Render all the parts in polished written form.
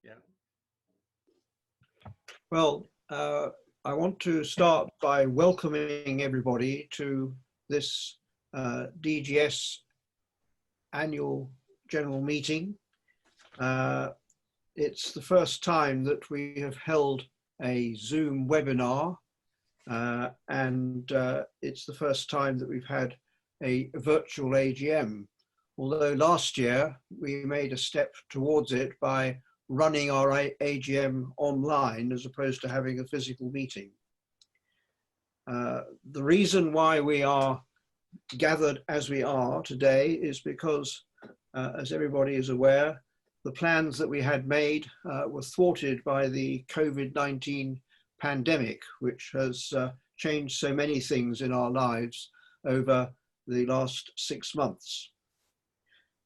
Yeah. Well, I want to start by welcoming everybody to this DGS annual general meeting. It's the first time that we have held a Zoom webinar, and it's the first time that we've had a virtual AGM. Although last year we made a step towards it by running our AGM online as opposed to having a physical meeting. The reason why we are gathered as we are today is because, as everybody is aware, the plans that we had made were thwarted by the COVID-19 pandemic, which has changed so many things in our lives over the last 6 months.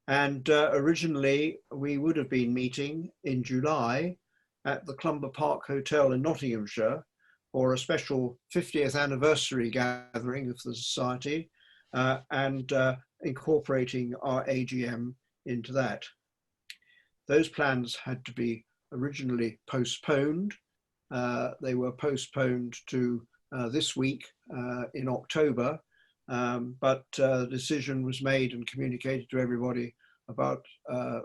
And originally we would have been meeting in July at the Clumber Park Hotel in Nottinghamshire for a special 50th anniversary gathering of the Society, and incorporating our AGM into that. Those plans had to be originally postponed. They were postponed to this week in October, but the decision was made and communicated to everybody about 5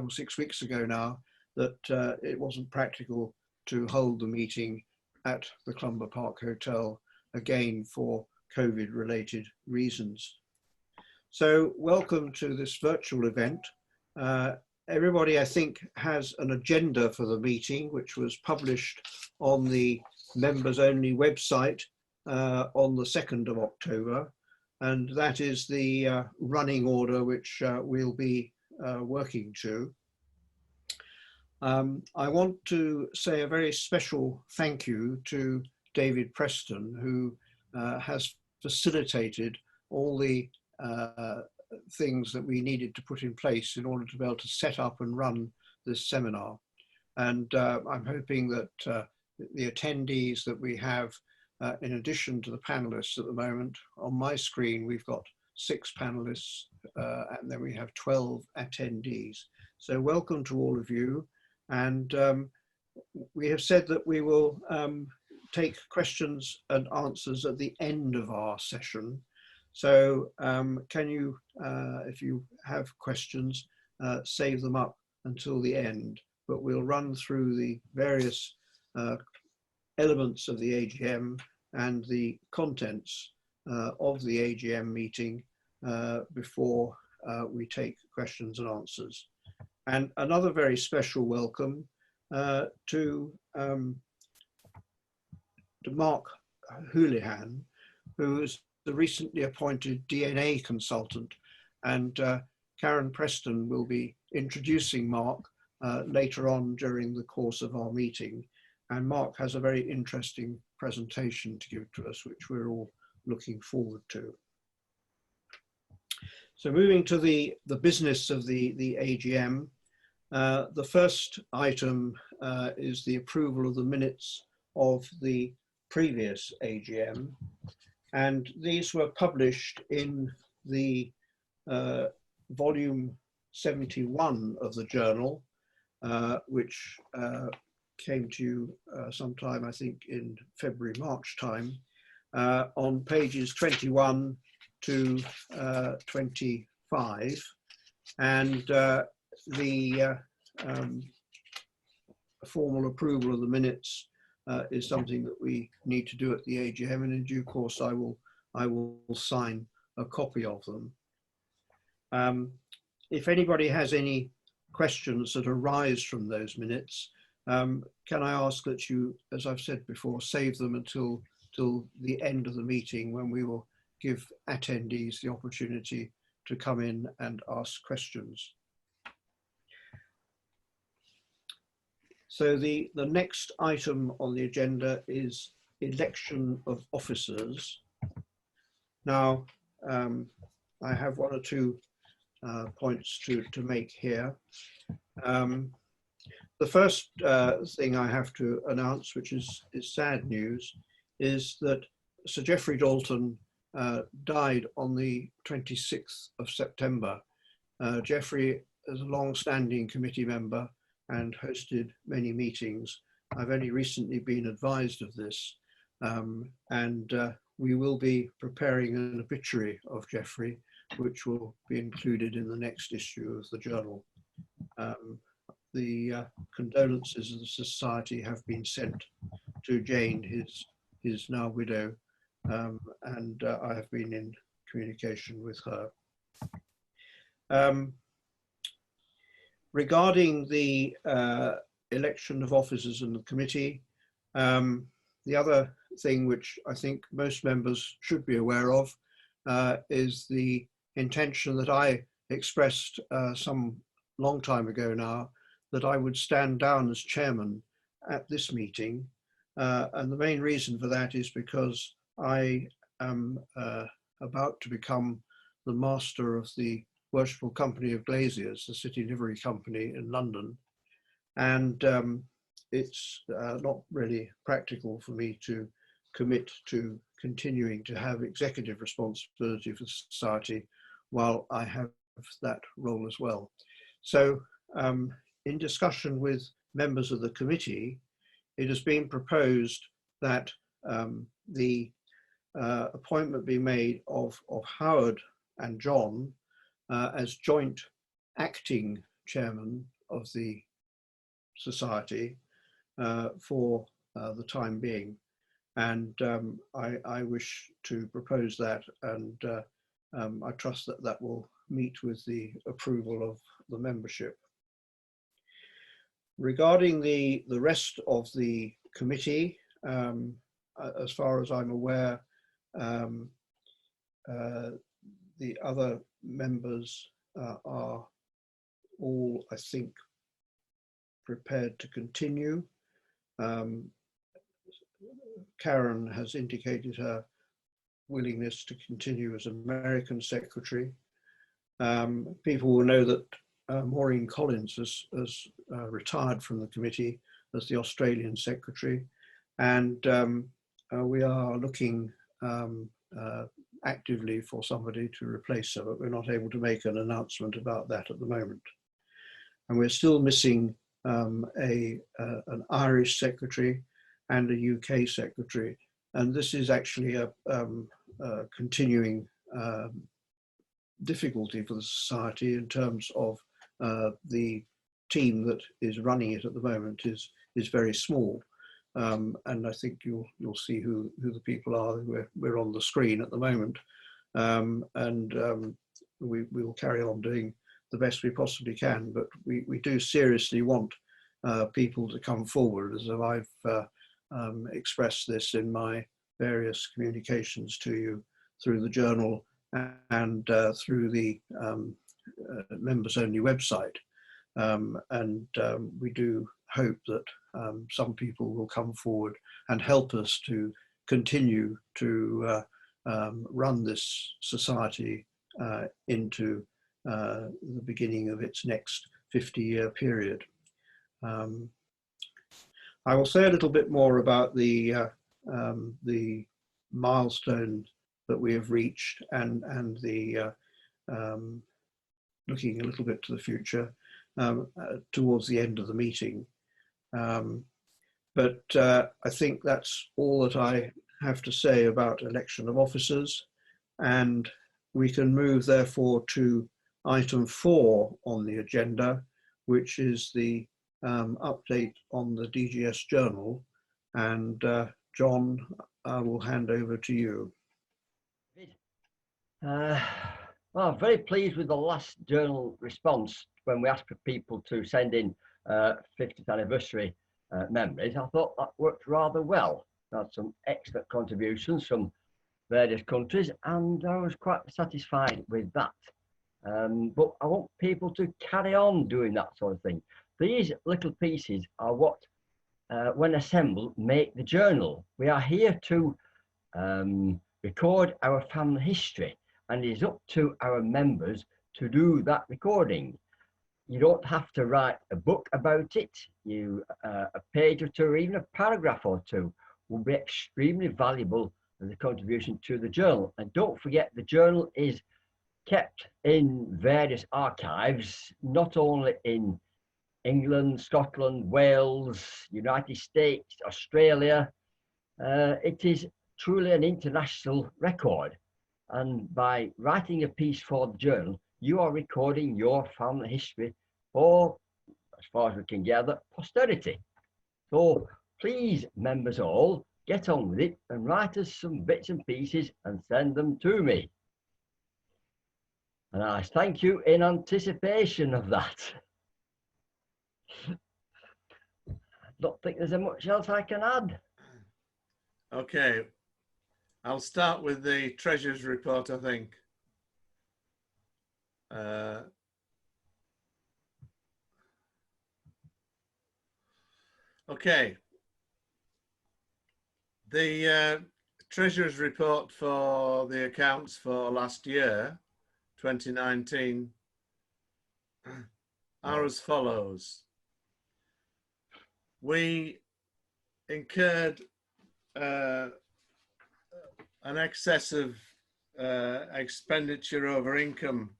or 6 weeks ago now that it wasn't practical to hold the meeting at the Clumber Park Hotel again for COVID related reasons. So welcome to this virtual event. Everybody, I think, has an agenda for the meeting, which was published on the members only website on the 2nd of October. And that is the running order which we'll be working to. I want to say a very special thank you to David Preston, who has facilitated all the things that we needed to put in place in order to be able to set up and run this seminar. And I'm hoping that the attendees that we have, in addition to the panelists at the moment, on my screen we've got 6 panelists, and then we have 12 attendees. So welcome to all of you. And we have said that we will take questions and answers at the end of our session. So can you, if you have questions, save them up until the end, but we'll run through the various elements of the AGM and the contents of the AGM meeting before we take questions and answers. And another very special welcome to Mark Houlihan, who is the recently appointed DNA consultant, and Karen Preston will be introducing Mark later on during the course of our meeting. And Mark has a very interesting presentation to give to us, which we're all looking forward to. So moving to the business of the AGM, the first item is the approval of the minutes of the previous AGM. And these were published in the volume 71 of the journal, which came to you sometime, I think, in February, March time, on pages 21 to 25. And the formal approval of the minutes is something that we need to do at the AGM, and in due course I will sign a copy of them. If anybody has any questions that arise from those minutes, can I ask that you, as I've said before, save them until the end of the meeting, when we will give attendees the opportunity to come in and ask questions. So the next item on the agenda is election of officers. Now, I have 1 or 2 points to make here. The first thing I have to announce, which is sad news, is that Sir Geoffrey Dalton died on the 26th of September. Geoffrey is a long-standing committee member and hosted many meetings. I've only recently been advised of this, and we will be preparing an obituary of Geoffrey, which will be included in the next issue of the journal. The condolences of the society have been sent to Jane, his now widow, and I have been in communication with her. Regarding the election of officers in the committee, the other thing which I think most members should be aware of is the intention that I expressed some long time ago now, that I would stand down as chairman at this meeting. And the main reason for that is because I am about to become the master of the Worshipful Company of Glaziers, the city livery company in London. And it's not really practical for me to commit to continuing to have executive responsibility for society while I have that role as well. So in discussion with members of the committee, it has been proposed that the appointment be made of Howard and John as joint acting chairman of the society for the time being. And I wish to propose that, and I trust that that will meet with the approval of the membership. Regarding the rest of the committee, as far as I'm aware, the other members are all, I think, prepared to continue. Karen has indicated her willingness to continue as American secretary. People will know that Maureen Collins has retired from the committee as the Australian secretary, and we are looking actively for somebody to replace her, but we're not able to make an announcement about that at the moment. And we're still missing an Irish secretary and a UK secretary, and this is actually a continuing difficulty for the society in terms of the team that is running it at the moment is very small, and I think you'll see who the people are. We're on the screen at the moment, and we will carry on doing the best we possibly can, but we do seriously want people to come forward, as I've expressed this in my various communications to you through the journal and through the members only website. And we do hope that some people will come forward and help us to continue to run this society into the beginning of its next 50-year period. I will say a little bit more about the milestone that we have reached and the looking a little bit to the future towards the end of the meeting. But I think that's all that I have to say about election of officers, and we can move therefore to item 4 on the agenda, which is the update on the DGS journal. And John, I will hand over to you. Well, I'm very pleased with the last journal response when we asked for people to send in 50th anniversary memories. I thought that worked rather well. We had some excellent contributions from various countries, and I was quite satisfied with that. But I want people to carry on doing that sort of thing. These little pieces are what, when assembled, make the journal. We are here to record our family history, and it is up to our members to do that recording. You don't have to write a book about it. A page or two, or even a paragraph or two, will be extremely valuable as a contribution to the journal. And don't forget, the journal is kept in various archives, not only in England, Scotland, Wales, United States, Australia. It is truly an international record. And by writing a piece for the journal, you are recording your family history for, as far as we can gather, posterity. So please, members all, get on with it and write us some bits and pieces and send them to me. And I thank you in anticipation of that. Don't think there's much else I can add. Okay, I'll start with the Treasurer's report, I think. Okay. The Treasurer's report for the accounts for last year, 2019, are as follows. We incurred an excess of expenditure over income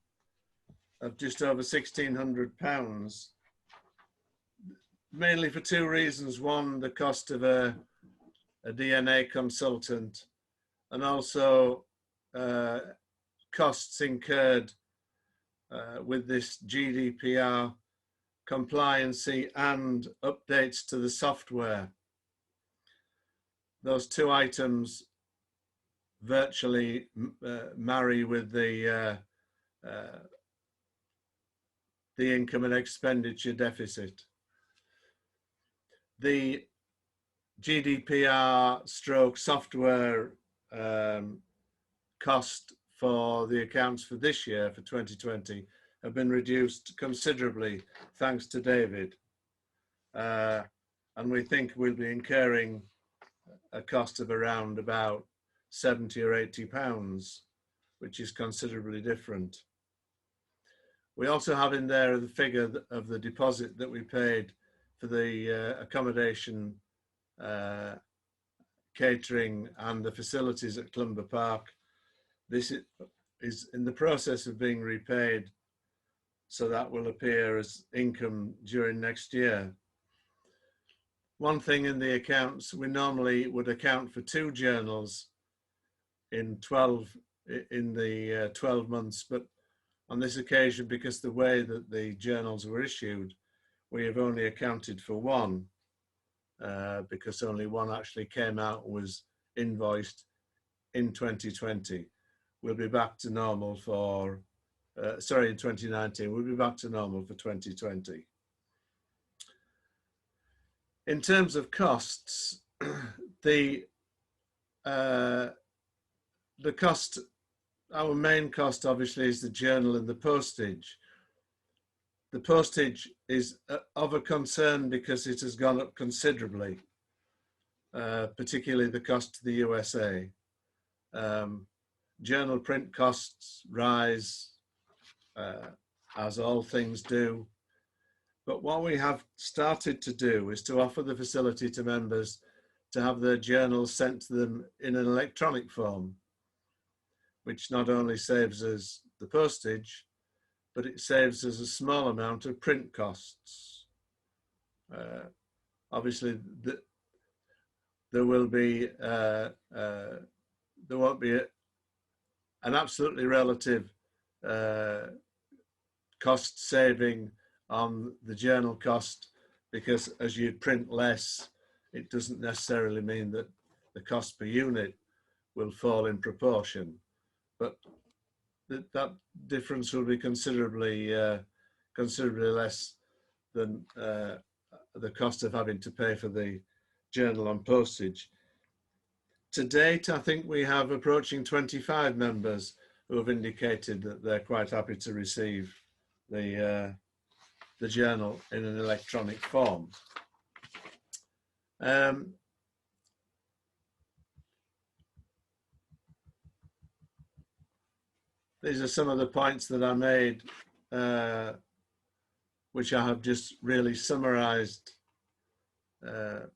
of just over £1,600, mainly for two reasons. One, the cost of a DNA consultant, and also costs incurred with this GDPR compliancy and updates to the software. Those two items virtually marry with the income and expenditure deficit. The GDPR stroke software cost for the accounts for this year, for 2020, have been reduced considerably, thanks to David. And we think we'll be incurring a cost of around about £70 or £80, which is considerably different. We also have in there the figure of the deposit that we paid for the accommodation, catering and the facilities at Clumber Park. This is in the process of being repaid, so that will appear as income during next year. One thing in the accounts, we normally would account for 2 journals in the 12 months, but on this occasion, because the way that the journals were issued, we have only accounted for 1, because only 1 actually came out and was invoiced in 2020. We'll be back to normal for, in 2019, we'll be back to normal for 2020. In terms of costs, the cost, our main cost obviously is the journal and the postage. The postage is of a concern because it has gone up considerably, particularly the cost to the USA. Journal print costs rise, as all things do. But what we have started to do is to offer the facility to members to have their journals sent to them in an electronic form, which not only saves us the postage, but it saves us a small amount of print costs. Obviously, there won't be an absolutely relative cost saving on the journal cost, because as you print less, it doesn't necessarily mean that the cost per unit will fall in proportion, but that difference will be considerably less than the cost of having to pay for the journal on postage. To date, I think we have approaching 25 members who have indicated that they're quite happy to receive the journal in an electronic form. These are some of the points that I made, which I have just really summarized. The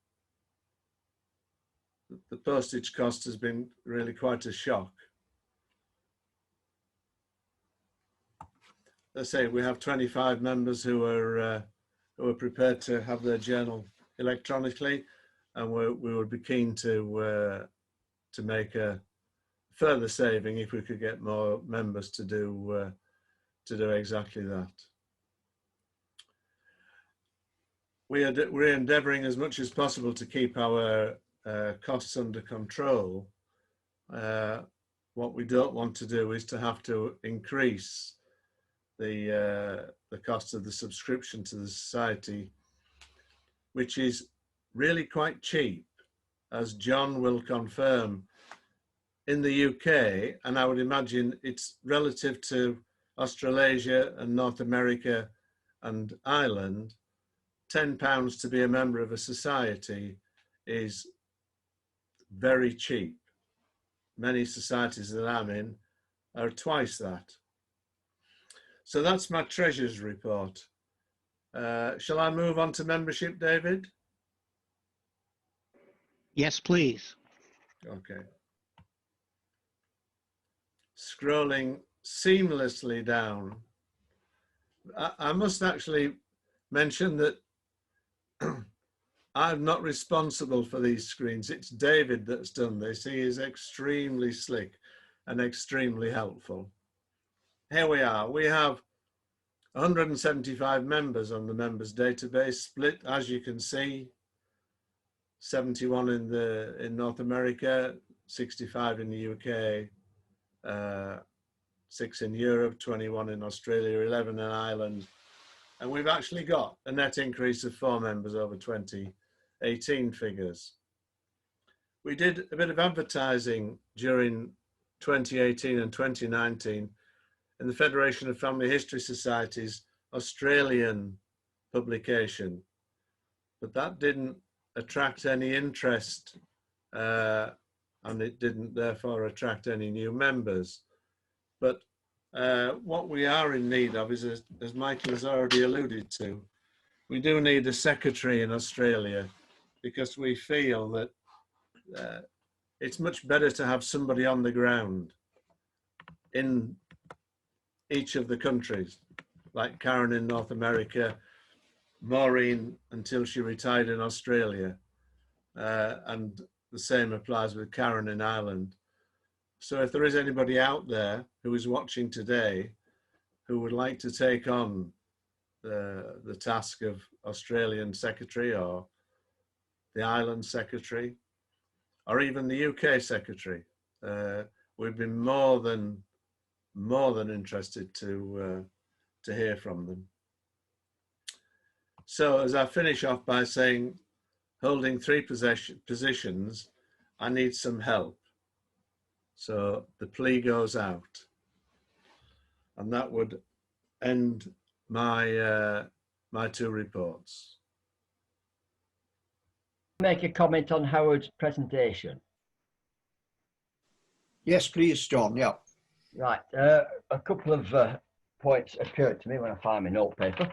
postage cost has been really quite a shock. Let's say we have 25 members who are who are prepared to have their journal electronically, and we would be keen to make a further saving if we could get more members to do exactly that. We're endeavouring as much as possible to keep our costs under control. What we don't want to do is to have to increase the cost of the subscription to the society, which is really quite cheap, as John will confirm. In the UK, and I would imagine it's relative to Australasia and North America and Ireland, £10 to be a member of a society is very cheap. Many societies that I'm in are twice that. So that's my Treasurer's report. Shall I move on to membership, David? Yes, please. Okay. Scrolling seamlessly down. I must actually mention that I'm not responsible for these screens. It's David that's done this. He is extremely slick and extremely helpful. Here we are. We have 175 members on the members database, split, as you can see, 71 in North America, 65 in the UK, 6 in Europe, 21 in Australia, 11 in Ireland. And we've actually got a net increase of 4 members over 2018 figures. We did a bit of advertising during 2018 and 2019 in the Federation of Family History Societies Australian publication, but that didn't attract any interest, and it didn't therefore attract any new members. But what we are in need of is, as Michael has already alluded to, we do need a secretary in Australia, because we feel that it's much better to have somebody on the ground in each of the countries, like Karen in North America, Maureen until she retired in Australia, and the same applies with Karen in Ireland. So if there is anybody out there who is watching today who would like to take on the task of Australian Secretary, or the Ireland Secretary, or even the UK Secretary, we'd be more than interested to hear from them. So as I finish off by saying, holding 3 positions, I need some help. So the plea goes out, and that would end my my 2 reports. Make a comment on Howard's presentation. Yes, please, John. Yeah. Right, a couple of points occurred to me when I find my notepaper.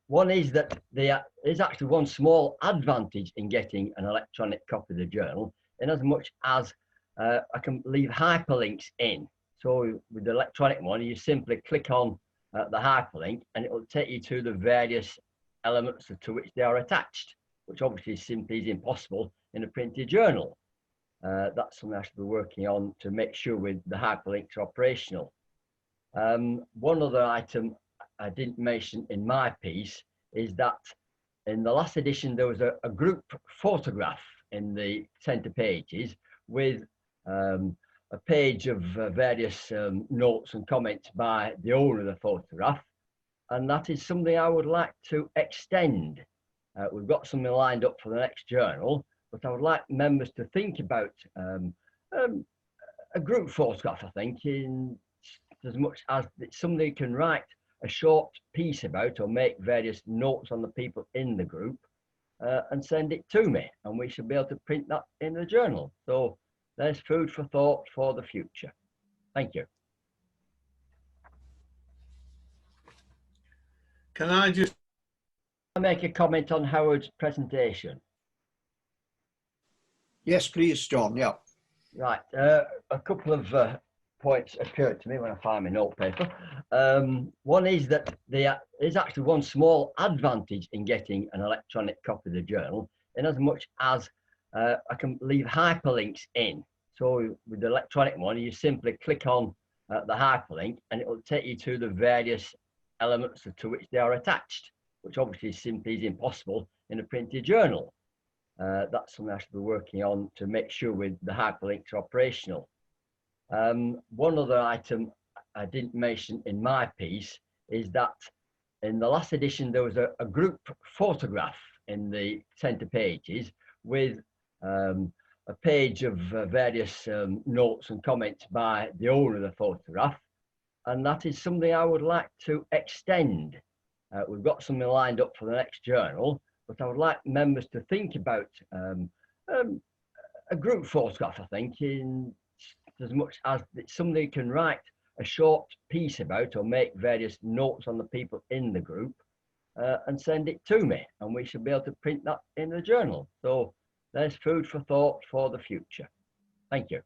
One is that there is actually one small advantage in getting an electronic copy of the journal, in as much as I can leave hyperlinks in. So with the electronic one, you simply click on the hyperlink and it will take you to the various elements to which they are attached, which obviously simply is impossible in a printed journal. That's something I should be working on to make sure with the hyperlinks are operational. One other item I didn't mention in my piece is that in the last edition there was a group photograph in the centre pages with a page of various notes and comments by the owner of the photograph, and that is something I would like to extend. We've got something lined up for the next journal, but I would like members to think about a group photograph, I think, in as much as it's something you can write a short piece about or make various notes on the people in the group and send it to me, and we should be able to print that in the journal. So there's food for thought for the future. Thank you. Can I just make a comment on Howard's presentation? Yes, please, John. Yeah. Right, a couple of points occurred to me when I find my notepaper. One is that there is actually one small advantage in getting an electronic copy of the journal, in as much as I can leave hyperlinks in. So with the electronic one, you simply click on the hyperlink and it will take you to the various elements to which they are attached, which obviously simply is impossible in a printed journal. That's something I should be working on to make sure with the hyperlinks are operational. One other item I didn't mention in my piece is that in the last edition there was a group photograph in the centre pages with a page of various notes and comments by the owner of the photograph, and that is something I would like to extend. We've got something lined up for the next journal, but I would like members to think about a group photograph, I think, in as much as it's something you can write a short piece about or make various notes on the people in the group and send it to me, and we should be able to print that in the journal. So there's food for thought for the future. Thank you.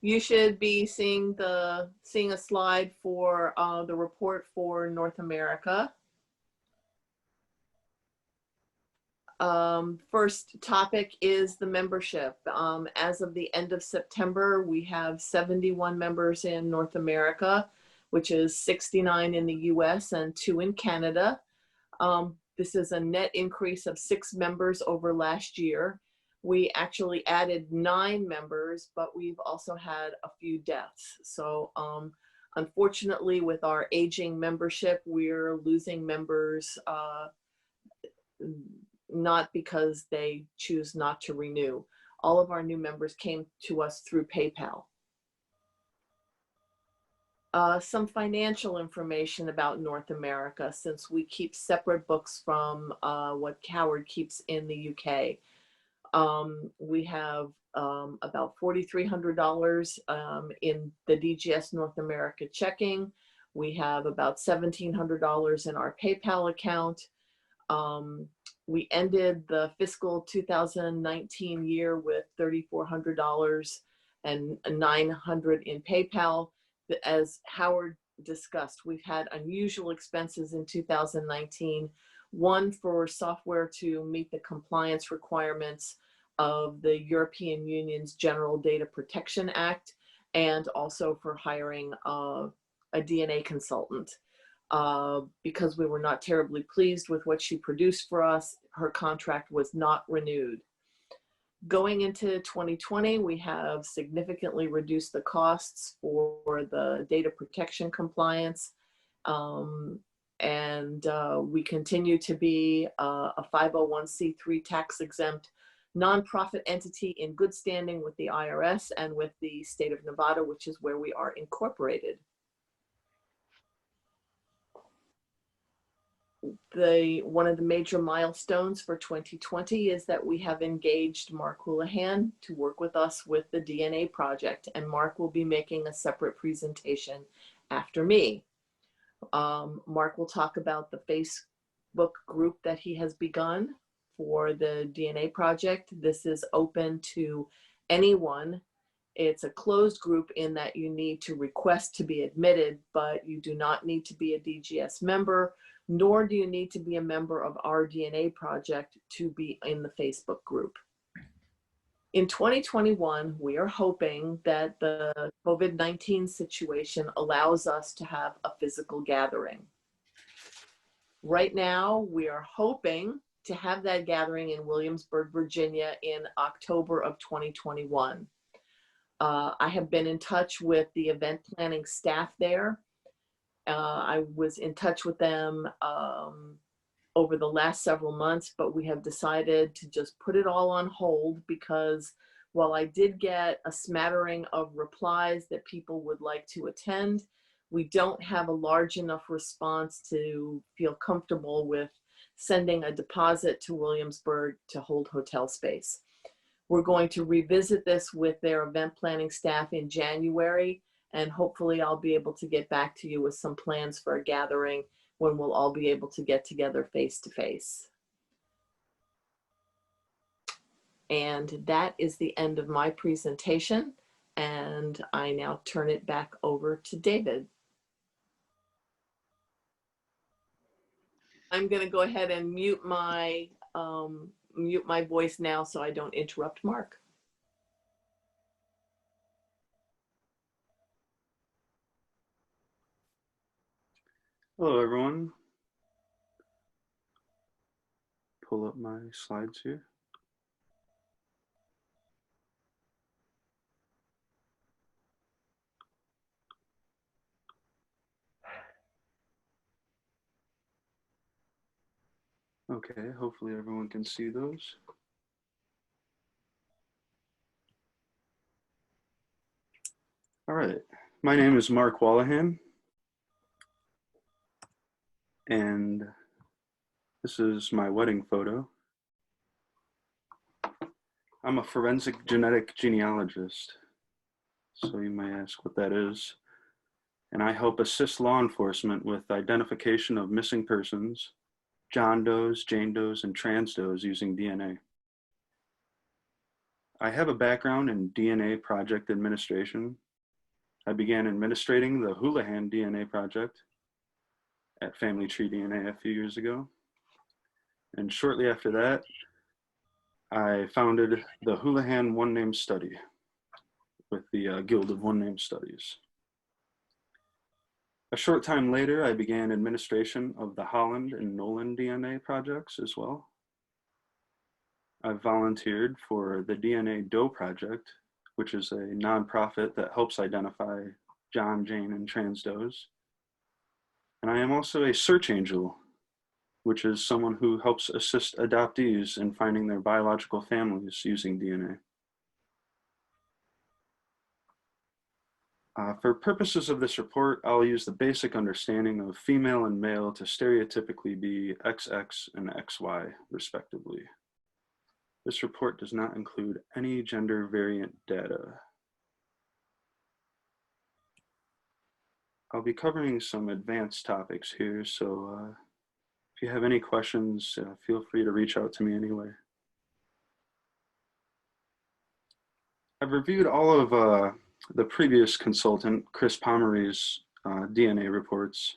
You should be seeing a slide for the report for North America. First topic is the membership. As of the end of September, we have 71 members in North America, which is 69 in the US and 2 in Canada. This is a net increase of 6 members over last year. We actually added 9 members, but we've also had a few deaths. So unfortunately, with our aging membership, we're losing members not because they choose not to renew. All of our new members came to us through PayPal. Some financial information about North America, since we keep separate books from what Howard keeps in the UK. We have about $4,300 in the DGS North America checking. We have about $1,700 in our PayPal account. We ended the fiscal 2019 year with $3,400 and $900 in PayPal. As Howard discussed, we've had unusual expenses in 2019. One for software to meet the compliance requirements of the European Union's General Data Protection Act, and also for hiring a DNA consultant. Because we were not terribly pleased with what she produced for us, her contract was not renewed. Going into 2020, we have significantly reduced the costs for the data protection compliance. We continue to be a 501c3 tax exempt nonprofit entity in good standing with the IRS and with the state of Nevada, which is where we are incorporated. One of the major milestones for 2020 is that we have engaged Mark Houlihan to work with us with the DNA project, and Mark will be making a separate presentation after me. Mark will talk about the Facebook group that he has begun for the DNA project. This is open to anyone. It's a closed group in that you need to request to be admitted, but you do not need to be a DGS member, nor do you need to be a member of our DNA project to be in the Facebook group. In 2021, we are hoping that the COVID-19 situation allows us to have a physical gathering. Right now, we are hoping to have that gathering in Williamsburg, Virginia in October of 2021. I have been in touch with the event planning staff there. I was in touch with them over the last several months, but we have decided to just put it all on hold, because while I did get a smattering of replies that people would like to attend, we don't have a large enough response to feel comfortable with sending a deposit to Williamsburg to hold hotel space. We're going to revisit this with their event planning staff in January, and hopefully I'll be able to get back to you with some plans for a gathering when we'll all be able to get together face to face. And that is the end of my presentation. And I now turn it back over to David. I'm going to go ahead and mute my voice now so I don't interrupt Mark. Hello, everyone. Pull up my slides here. Okay, hopefully everyone can see those. All right, my name is Mark Wallahan, and this is my wedding photo. I'm a forensic genetic genealogist, so you may ask what that is. And I help assist law enforcement with identification of missing persons, John Does, Jane Does, and trans Does using DNA. I have a background in DNA project administration. I began administrating the Houlihan DNA project at Family Tree DNA a few years ago. And shortly after that, I founded the Houlihan One Name Study with the Guild of One Name Studies. A short time later, I began administration of the Holland and Nolan DNA projects as well. I volunteered for the DNA Doe Project, which is a nonprofit that helps identify John, Jane, and trans does. And I am also a search angel, which is someone who helps assist adoptees in finding their biological families using DNA. For purposes of this report, I'll use the basic understanding of female and male to stereotypically be XX and XY, respectively. This report does not include any gender variant data. I'll be covering some advanced topics here, so if you have any questions, feel free to reach out to me anyway. I've reviewed all of the previous consultant, Chris Pomery's DNA reports,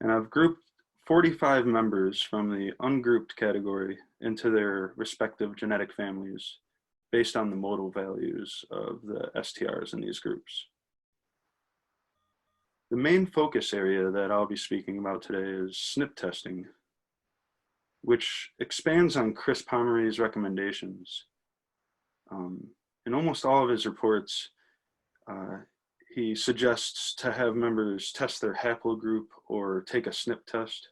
and I've grouped 45 members from the ungrouped category into their respective genetic families based on the modal values of the STRs in these groups. The main focus area that I'll be speaking about today is SNP testing, which expands on Chris Pomery's recommendations. In almost all of his reports, he suggests to have members test their haplogroup or take a SNP test.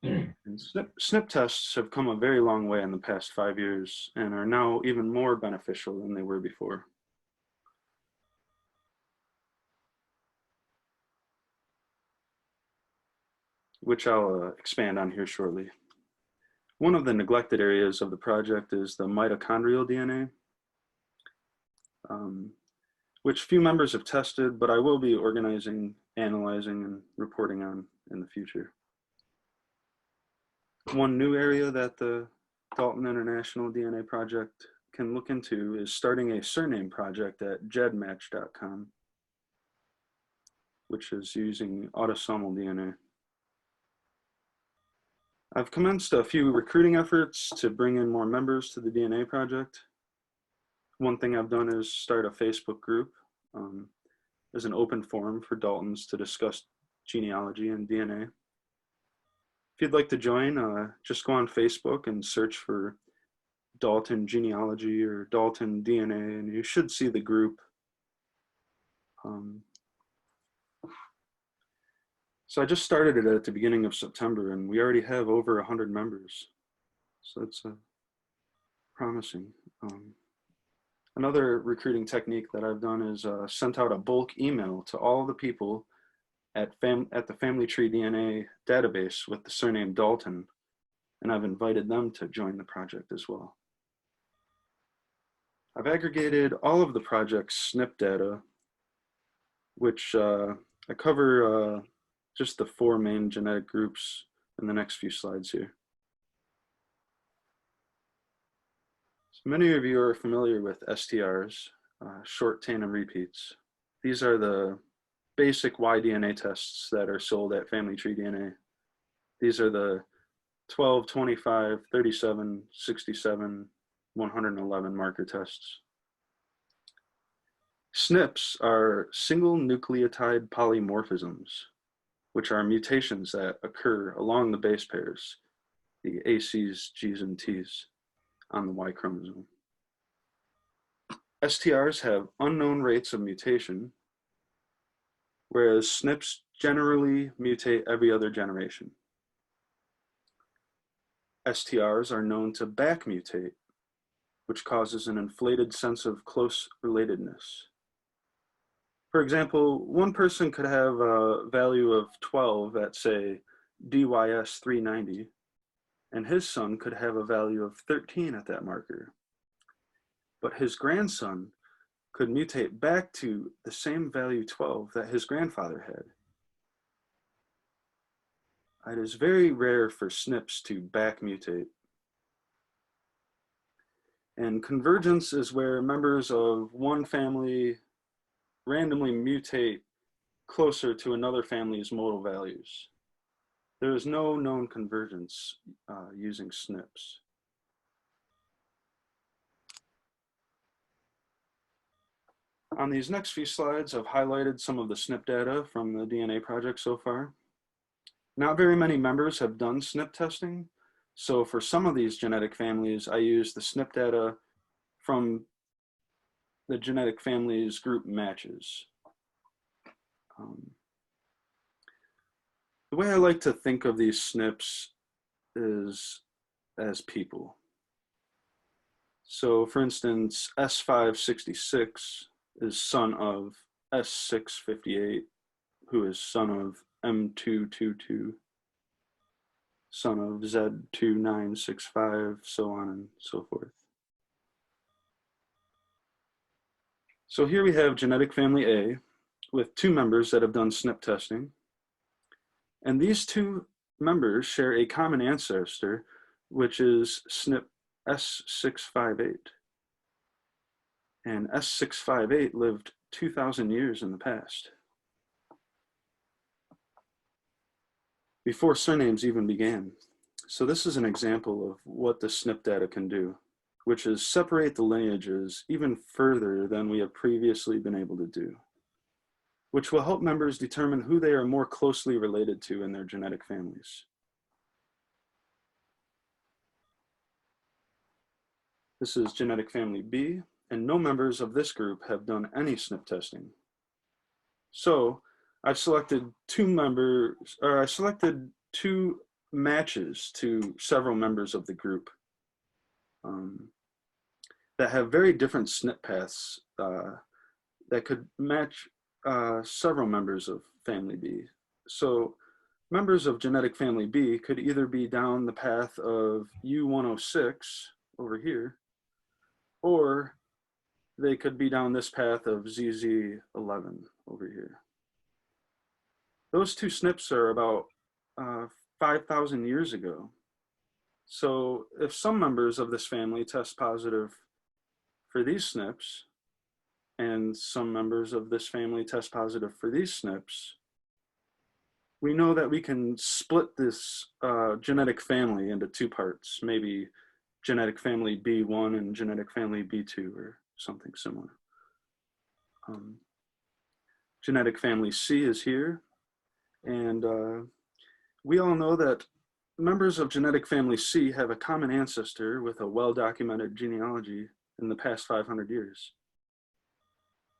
And SNP tests have come a very long way in the past 5 years and are now even more beneficial than they were before. Which I'll expand on here shortly. One of the neglected areas of the project is the mitochondrial DNA, which few members have tested, but I will be organizing, analyzing, and reporting on in the future. One new area that the Dalton International DNA Project can look into is starting a surname project at gedmatch.com, which is using autosomal DNA. I've commenced a few recruiting efforts to bring in more members to the DNA project. One thing I've done is start a Facebook group as an open forum for Daltons to discuss genealogy and DNA. If you'd like to join, just go on Facebook and search for Dalton Genealogy or Dalton DNA, and you should see the group. So I just started it at the beginning of September, and we already have over 100 members. So it's promising. Another recruiting technique that I've done is sent out a bulk email to all the people at the Family Tree DNA database with the surname Dalton, and I've invited them to join the project as well. I've aggregated all of the project's SNP data, which I cover just the 4 main genetic groups in the next few slides here. So Many of you are familiar with STRs, short tandem repeats. These are the basic Y-DNA tests that are sold at Family Tree DNA. These are the 12, 25, 37, 67, 111 marker tests. SNPs are single nucleotide polymorphisms, which are mutations that occur along the base pairs, the ACs, Gs, and Ts on the Y chromosome. STRs have unknown rates of mutation, whereas SNPs generally mutate every other generation. STRs are known to back mutate, which causes an inflated sense of close relatedness. For example, one person could have a value of 12 at, say, DYS 390, and his son could have a value of 13 at that marker. But his grandson could mutate back to the same value 12 that his grandfather had. It is very rare for SNPs to back mutate. And convergence is where members of one family randomly mutate closer to another family's modal values. There is no known convergence using SNPs. On these next few slides, I've highlighted some of the SNP data from the DNA project so far. Not very many members have done SNP testing, so for some of these genetic families, I use the SNP data from the genetic families group matches. The way I like to think of these SNPs is as people. So for instance, S566 is son of S658, who is son of M222, son of Z2965, so on and so forth. So here we have genetic family A with two members that have done SNP testing. And these two members share a common ancestor, which is SNP S658. And S658 lived 2,000 years in the past, before surnames even began. So this is an example of what the SNP data can do, which is separate the lineages even further than we have previously been able to do, which will help members determine who they are more closely related to in their genetic families. This is genetic family B, and no members of this group have done any SNP testing. So I've selected two matches to several members of the group that have very different SNP paths that could match several members of family B. So members of genetic family B could either be down the path of U106 over here, or they could be down this path of ZZ11 over here. Those two SNPs are about 5,000 years ago. So if some members of this family test positive for these SNPs, and some members of this family test positive for these SNPs, we know that we can split this genetic family into two parts, maybe genetic family B1 and genetic family B2 or something similar. Genetic family C is here, and we all know that members of genetic family C have a common ancestor with a well-documented genealogy in the past 500 years.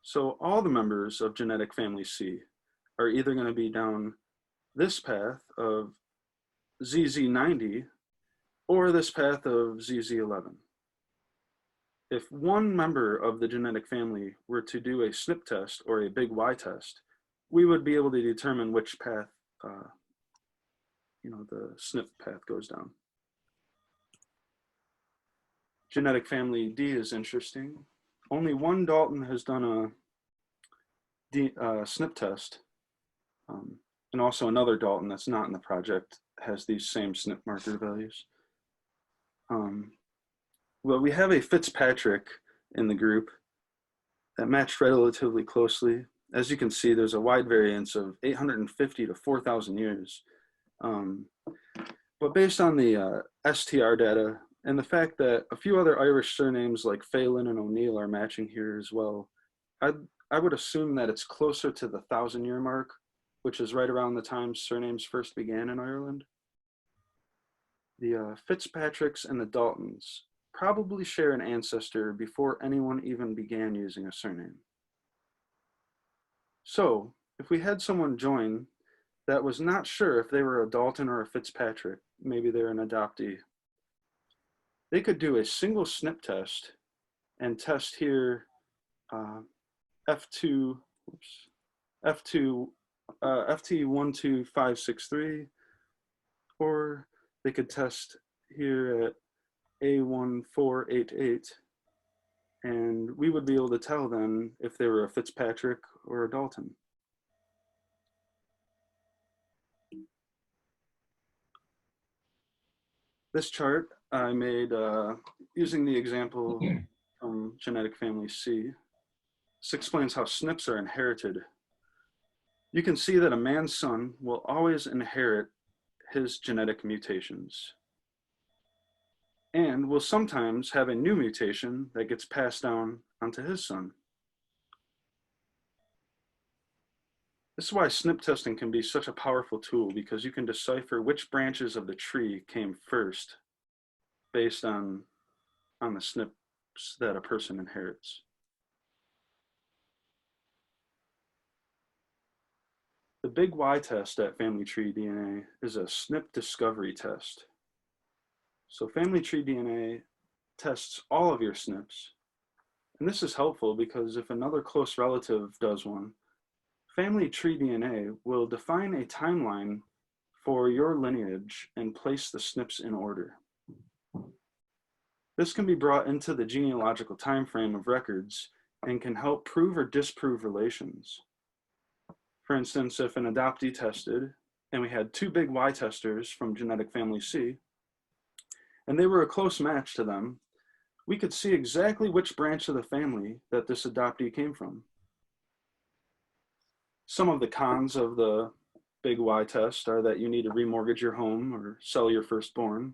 So all the members of genetic family C are either going to be down this path of ZZ90 or this path of ZZ11. If one member of the genetic family were to do a SNP test or a big Y test, we would be able to determine which path the SNP path goes down. Genetic family D is interesting. Only one Dalton has done a SNP test, and also another Dalton that's not in the project has these same SNP marker values. Well, we have a Fitzpatrick in the group that matched relatively closely. As you can see, there's a wide variance of 850 to 4,000 years. But based on the STR data and the fact that a few other Irish surnames like Phelan and O'Neill are matching here as well, I would assume that it's closer to the 1,000-year mark, which is right around the time surnames first began in Ireland. The Fitzpatricks and the Daltons probably share an ancestor before anyone even began using a surname. So, if we had someone join that was not sure if they were a Dalton or a Fitzpatrick, maybe they're an adoptee, they could do a single SNP test and test here F2, FT12563, or they could test here at A1488, and we would be able to tell then if they were a Fitzpatrick or a Dalton. This chart I made using the example from genetic family C. This explains how SNPs are inherited. You can see that a man's son will always inherit his genetic mutations and will sometimes have a new mutation that gets passed down onto his son. This is why SNP testing can be such a powerful tool, because you can decipher which branches of the tree came first based on the SNPs that a person inherits. The Big Y test at Family Tree DNA is a SNP discovery test. So Family Tree DNA tests all of your SNPs. And this is helpful because if another close relative does one, Family Tree DNA will define a timeline for your lineage and place the SNPs in order. This can be brought into the genealogical time frame of records and can help prove or disprove relations. For instance, if an adoptee tested and we had two Big Y testers from genetic family C, and they were a close match to them, we could see exactly which branch of the family that this adoptee came from. Some of the cons of the Big Y test are that you need to remortgage your home or sell your firstborn.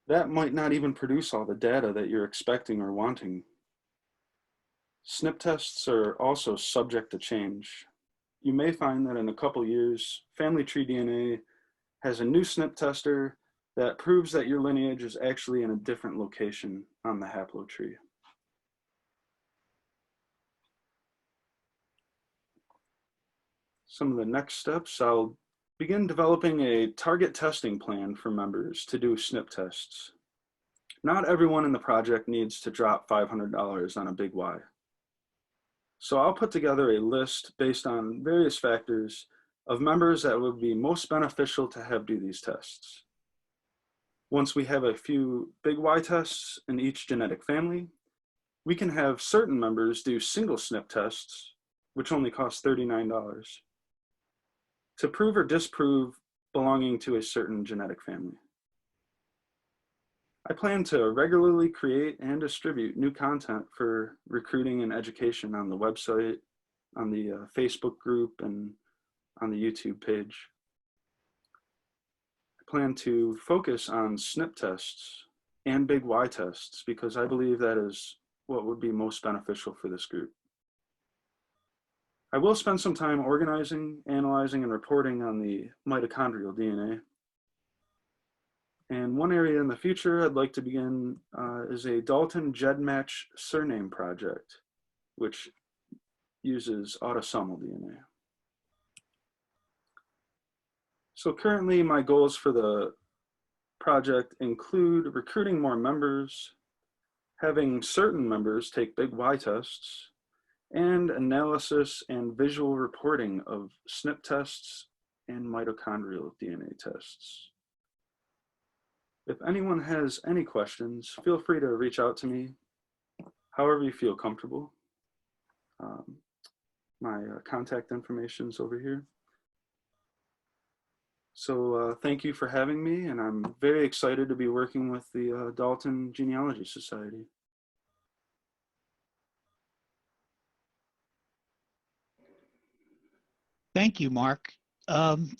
That might not even produce all the data that you're expecting or wanting. SNP tests are also subject to change. You may find that in a couple years, Family Tree DNA has a new SNP tester that proves that your lineage is actually in a different location on the haplotree. Some of the next steps, I'll begin developing a target testing plan for members to do SNP tests. Not everyone in the project needs to drop $500 on a Big Y. So I'll put together a list based on various factors of members that would be most beneficial to have do these tests. Once we have a few Big Y tests in each genetic family, we can have certain members do single SNP tests, which only cost $39, to prove or disprove belonging to a certain genetic family. I plan to regularly create and distribute new content for recruiting and education on the website, on the Facebook group, and on the YouTube page. I plan to focus on SNP tests and Big Y tests because I believe that is what would be most beneficial for this group. I will spend some time organizing, analyzing, and reporting on the mitochondrial DNA. And one area in the future I'd like to begin is a Dalton GEDmatch surname project, which uses autosomal DNA. So currently my goals for the project include recruiting more members, having certain members take Big Y tests, and analysis and visual reporting of SNP tests and mitochondrial DNA tests. If anyone has any questions, feel free to reach out to me however you feel comfortable. my contact information's over here. So thank you for having me, and I'm very excited to be working with the Dalton Genealogy Society. Thank you, Mark.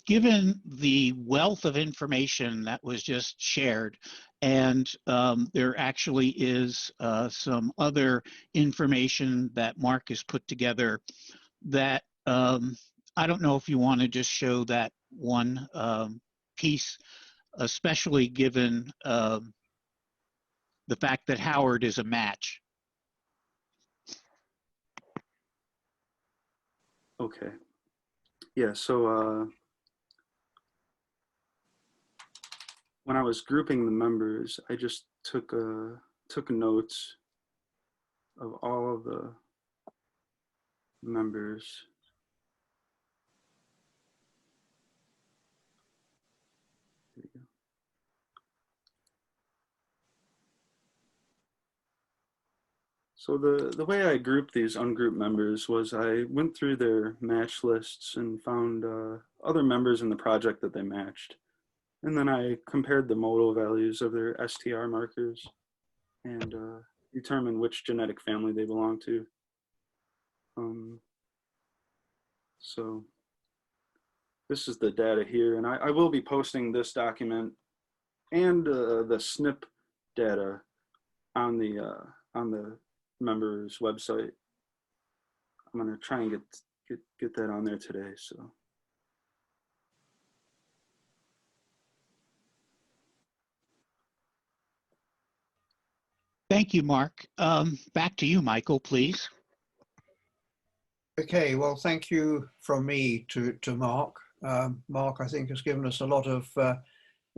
Given the wealth of information that was just shared, and there actually is some other information that Mark has put together that I don't know if you want to just show that one piece, especially given the fact that Howard is a match. Okay. Yeah, so when I was grouping the members, I just took notes of all of the members. There you go. So the way I grouped these ungrouped members was I went through their match lists and found other members in the project that they matched. And then I compared the modal values of their STR markers and determined which genetic family they belong to. So this is the data here, and I will be posting this document and the SNP data on the members website. I'm gonna try and get that on there today. So. Thank you, Mark. Back to you, Michael, please. Okay, well, thank you from me to Mark. Mark, I think, has given us a lot of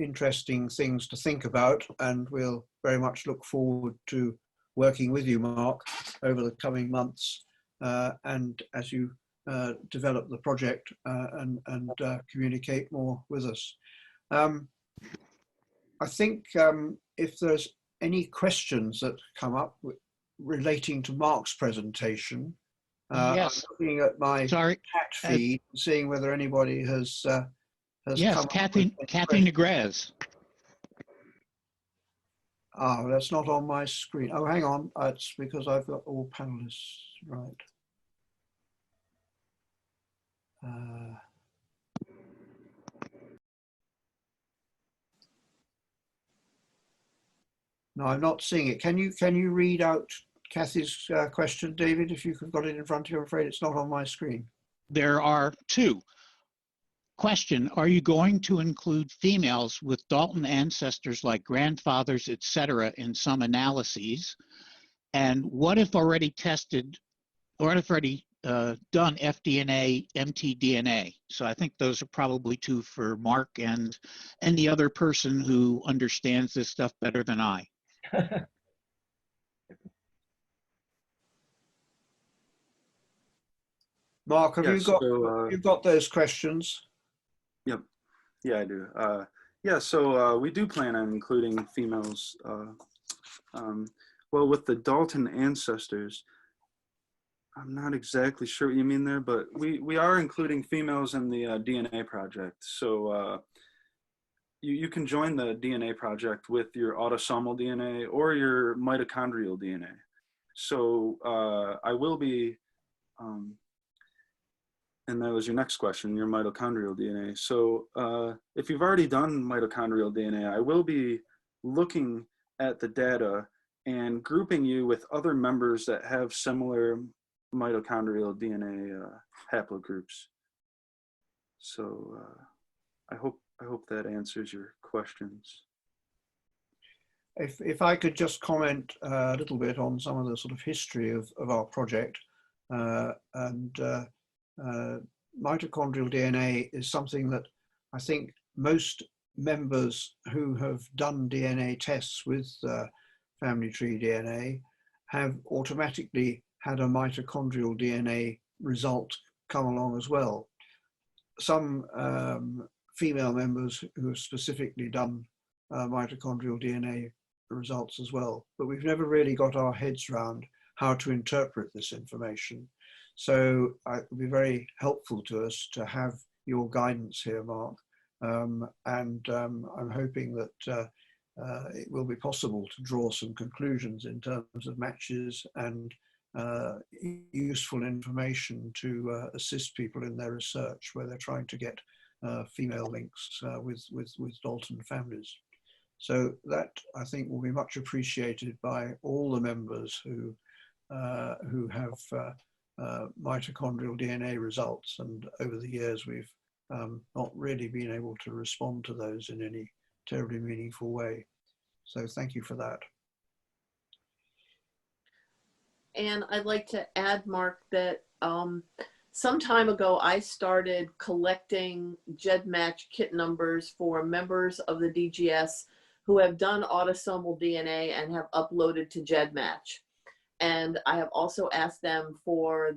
interesting things to think about, and we'll very much look forward to working with you, Mark, over the coming months, and as you develop the project and communicate more with us. I think if there's any questions that come up relating to Mark's presentation, Yes. I'm looking at my Sorry. chat feed, seeing whether anybody has Yes, come Kathy Negres. Oh, that's not on my screen. Oh, hang on. It's because I've got all panelists, right. No, I'm not seeing it. Can you read out Kathy's question, David, if you've got it in front of you? I'm afraid it's not on my screen. There are two. Question, are you going to include females with Dalton ancestors like grandfathers, etc., in some analyses? And what if already tested, or what if already done FDNA, mtDNA? So I think those are probably two for Mark and the other person who understands this stuff better than I. Mark, have Yes, you've got those questions? Yep. Yeah, I do. Yeah, so we do plan on including females. Well, with the Dalton ancestors, I'm not exactly sure what you mean there, but we are including females in the DNA project. So you can join the DNA project with your autosomal DNA or your mitochondrial DNA. So I will be, and that was your next question, your mitochondrial DNA. So if you've already done mitochondrial DNA, I will be looking at the data and grouping you with other members that have similar mitochondrial DNA haplogroups. So I hope that answers your questions. If I could just comment a little bit on some of the sort of history of our project, mitochondrial DNA is something that I think most members who have done DNA tests with family tree DNA have automatically had a mitochondrial DNA result come along as well. Some female members who have specifically done mitochondrial DNA results as well, but we've never really got our heads around how to interpret this information. So it would be very helpful to us to have your guidance here, Mark. I'm hoping that it will be possible to draw some conclusions in terms of matches and useful information to assist people in their research where they're trying to get female links with Dalton families. So that, I think, will be much appreciated by all the members who have mitochondrial DNA results, and over the years we've not really been able to respond to those in any terribly meaningful way. So thank you for that. And I'd like to add, Mark, that some time ago I started collecting GEDmatch kit numbers for members of the DGS who have done autosomal DNA and have uploaded to GEDmatch. And I have also asked them for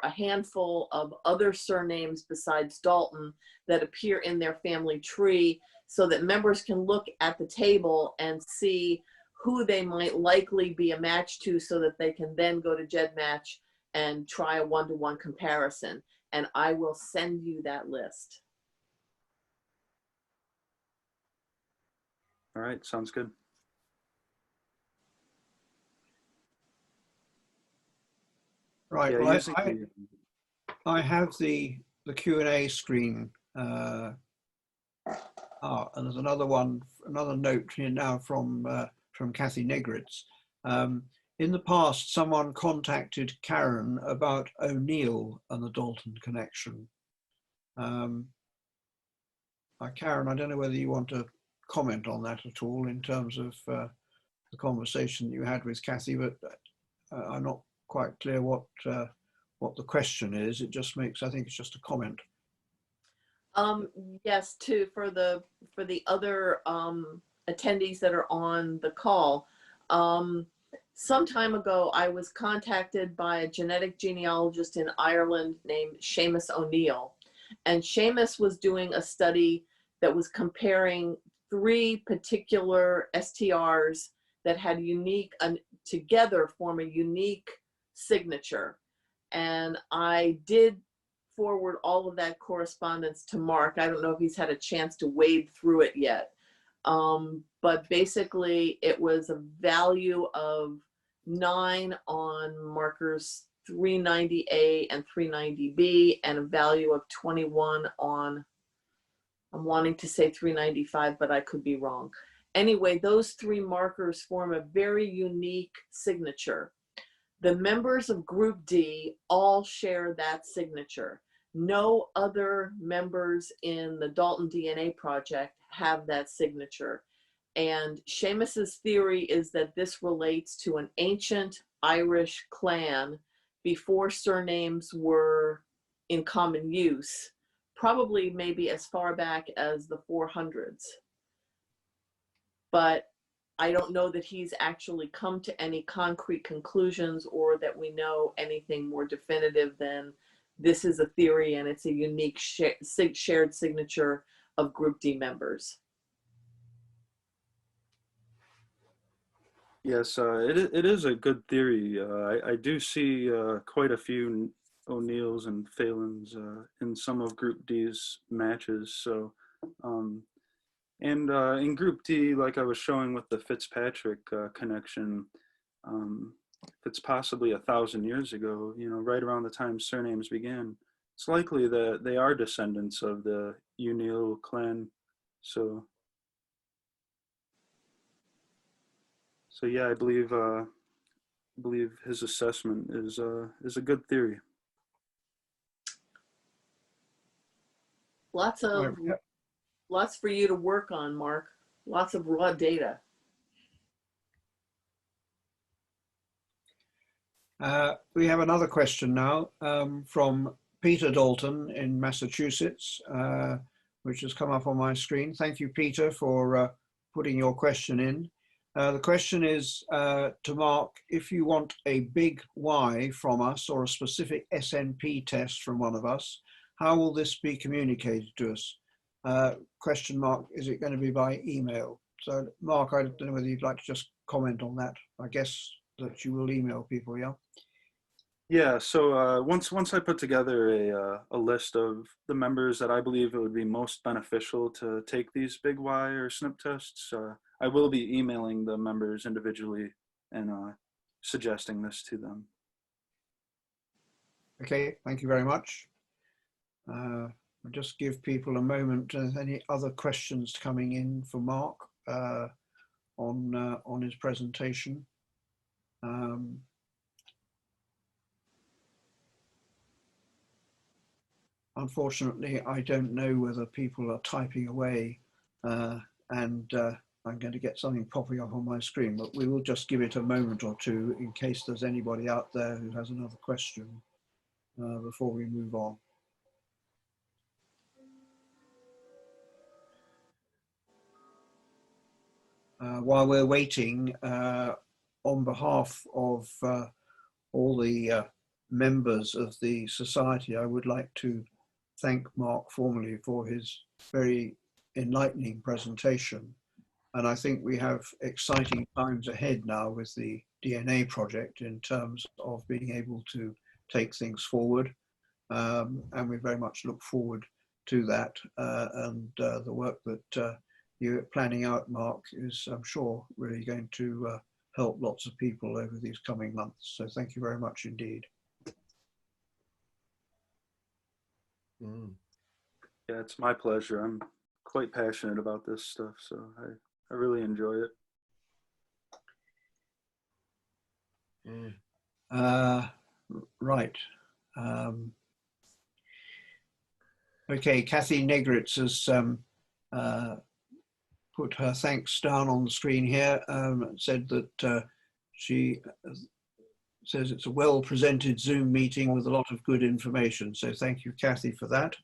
a handful of other surnames besides Dalton that appear in their family tree, so that members can look at the table and see who they might likely be a match to, so that they can then go to GEDmatch and try a one-to-one comparison. And I will send you that list. All right, sounds good. Right. Yeah, Well, I have the Q&A screen. And there's another note here now from Kathy Negritz. In the past, someone contacted Karen about O'Neill and the Dalton connection. Karen, I don't know whether you want to comment on that at all in terms of the conversation you had with Kathy, but I'm not quite clear what the question is. It just makes, I think it's just a comment. Yes, for the other attendees that are on the call. Some time ago, I was contacted by a genetic genealogist in Ireland named Seamus O'Neill. And Seamus was doing a study that was comparing 3 particular STRs that had together form a unique signature. And I did forward all of that correspondence to Mark. I don't know if he's had a chance to wade through it yet. But basically it was a value of 9 on markers 390A and 390B, and a value of 21 on, I'm wanting to say 395, but I could be wrong. Anyway, those 3 markers form a very unique signature. The members of Group D all share that signature. No other members in the Dalton DNA Project have that signature. And Seamus's theory is that this relates to an ancient Irish clan before surnames were in common use, probably maybe as far back as the 400s. But I don't know that he's actually come to any concrete conclusions, or that we know anything more definitive than this is a theory and it's a unique shared signature of Group D members. Yes, it is a good theory. I do see quite a few O'Neills and Phalans in some of Group D's matches. So, in Group D, like I was showing with the Fitzpatrick connection, it's possibly 1,000 years ago, right around the time surnames began. It's likely that they are descendants of the O'Neill clan. So yeah, I believe his assessment is a good theory. Lots for you to work on, Mark. Lots of raw data. We have another question now from Peter Dalton in Massachusetts, which has come up on my screen. Thank you, Peter, for putting your question in. The question is to Mark: if you want a big Y from us or a specific SNP test from one of us, how will this be communicated to us? Question mark, is it going to be by email? So Mark, I don't know whether you'd like to just comment on that. I guess that you will email people, yeah? Yeah, so once I put together a list of the members that I believe it would be most beneficial to take these big Y or SNP tests, I will be emailing the members individually and suggesting this to them. Okay, thank you very much. I'll just give people a moment. Any other questions coming in for Mark on his presentation? Unfortunately, I don't know whether people are typing away and I'm going to get something popping up on my screen, but we will just give it a moment or two in case there's anybody out there who has another question before we move on. While we're waiting, on behalf of all the members of the Society, I would like to thank Mark formally for his very enlightening presentation. And I think we have exciting times ahead now with the DNA project in terms of being able to take things forward. And we very much look forward to that. And the work that you're planning out, Mark, is, I'm sure, really going to help lots of people over these coming months. So thank you very much indeed. Yeah, it's my pleasure. I'm quite passionate about this stuff, so I really enjoy it. Right. Okay, Kathy Negritz has put her thanks down on the screen here, said that she says it's a well-presented Zoom meeting with a lot of good information. So thank you, Kathy, for that.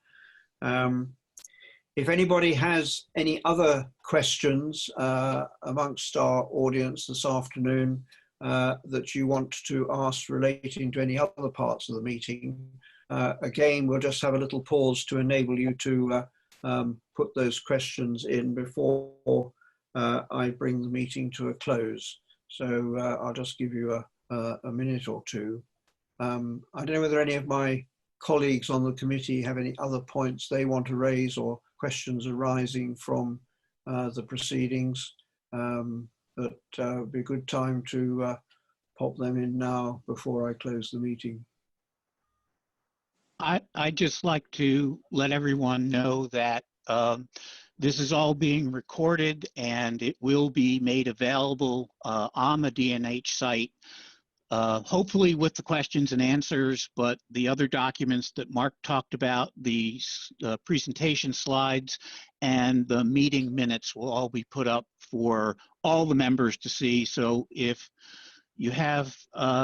If anybody has any other questions amongst our audience this afternoon that you want to ask relating to any other parts of the meeting, again, we'll just have a little pause to enable you to put those questions in before I bring the meeting to a close. So I'll just give you a minute or two. I don't know whether any of my colleagues on the committee have any other points they want to raise or questions arising from the proceedings, but it would be a good time to pop them in now before I close the meeting. I'd just like to let everyone know that this is all being recorded and it will be made available on the DNH site, hopefully with the questions and answers, but the other documents that Mark talked about, the presentation slides and the meeting minutes will all be put up for all the members to see. So if you have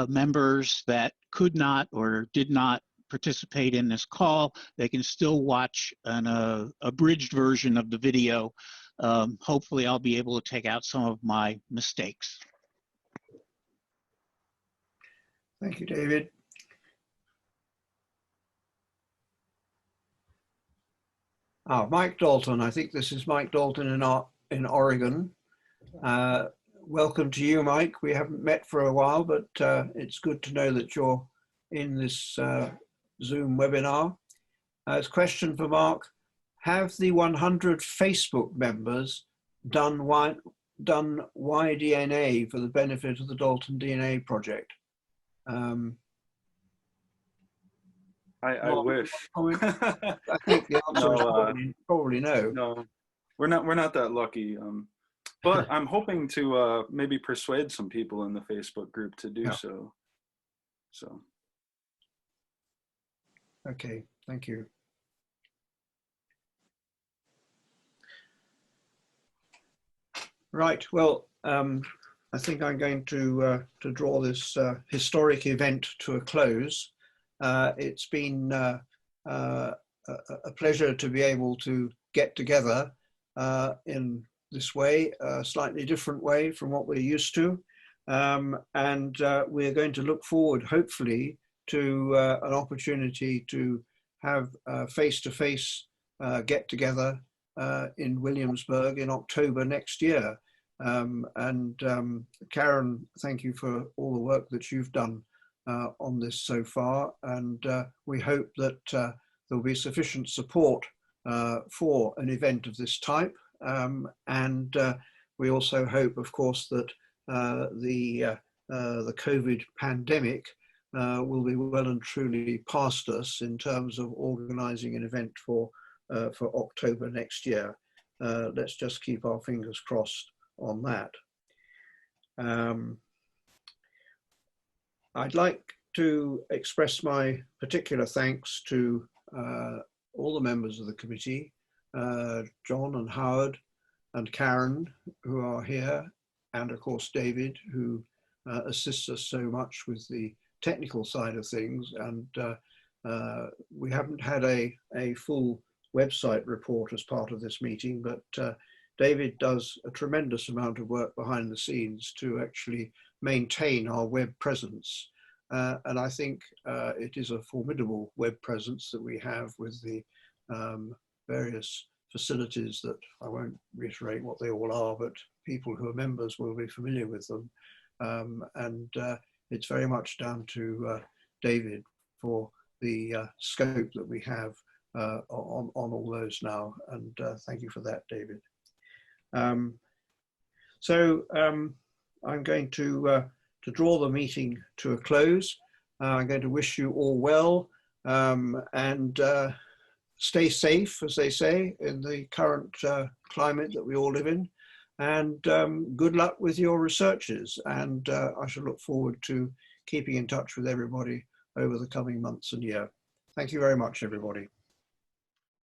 members that could not or did not participate in this call, they can still watch an abridged version of the video. Hopefully I'll be able to take out some of my mistakes. Thank you, David. Mike Dalton, I think this is Mike Dalton in Oregon. Welcome to you, Mike. We haven't met for a while, but it's good to know that you're in this Zoom webinar. As question for Mark, have the 100 Facebook members done Y-DNA for the benefit of the Dalton DNA project? I wish. I think the answer is probably no. No, we're not that lucky. But I'm hoping to maybe persuade some people in the Facebook group to do so. So. Okay, thank you. Right. Well, I think I'm going to draw this historic event to a close. It's been a pleasure to be able to get together in this way, a slightly different way from what we're used to. And we're going to look forward, hopefully, to an opportunity to have face-to-face get-together in Williamsburg in October next year. Karen, thank you for all the work that you've done on this so far, and we hope that there will be sufficient support for an event of this type. And we also hope, of course, that the COVID pandemic will be well and truly past us in terms of organising an event for October next year. Let's just keep our fingers crossed on that. I'd like to express my particular thanks to all the members of the committee, John and Howard and Karen, who are here, and of course David, who assists us so much with the technical side of things. And we haven't had a full website report as part of this meeting, but David does a tremendous amount of work behind the scenes to actually maintain our web presence. And I think it is a formidable web presence that we have with the various facilities that I won't reiterate what they all are, but people who are members will be familiar with them. And it's very much down to David for the scope that we have on all those now. And thank you for that, David. So I'm going to draw the meeting to a close. I'm going to wish you all well and stay safe, as they say, in the current climate that we all live in. And good luck with your researches. And I shall look forward to keeping in touch with everybody over the coming months and year. Thank you very much, everybody.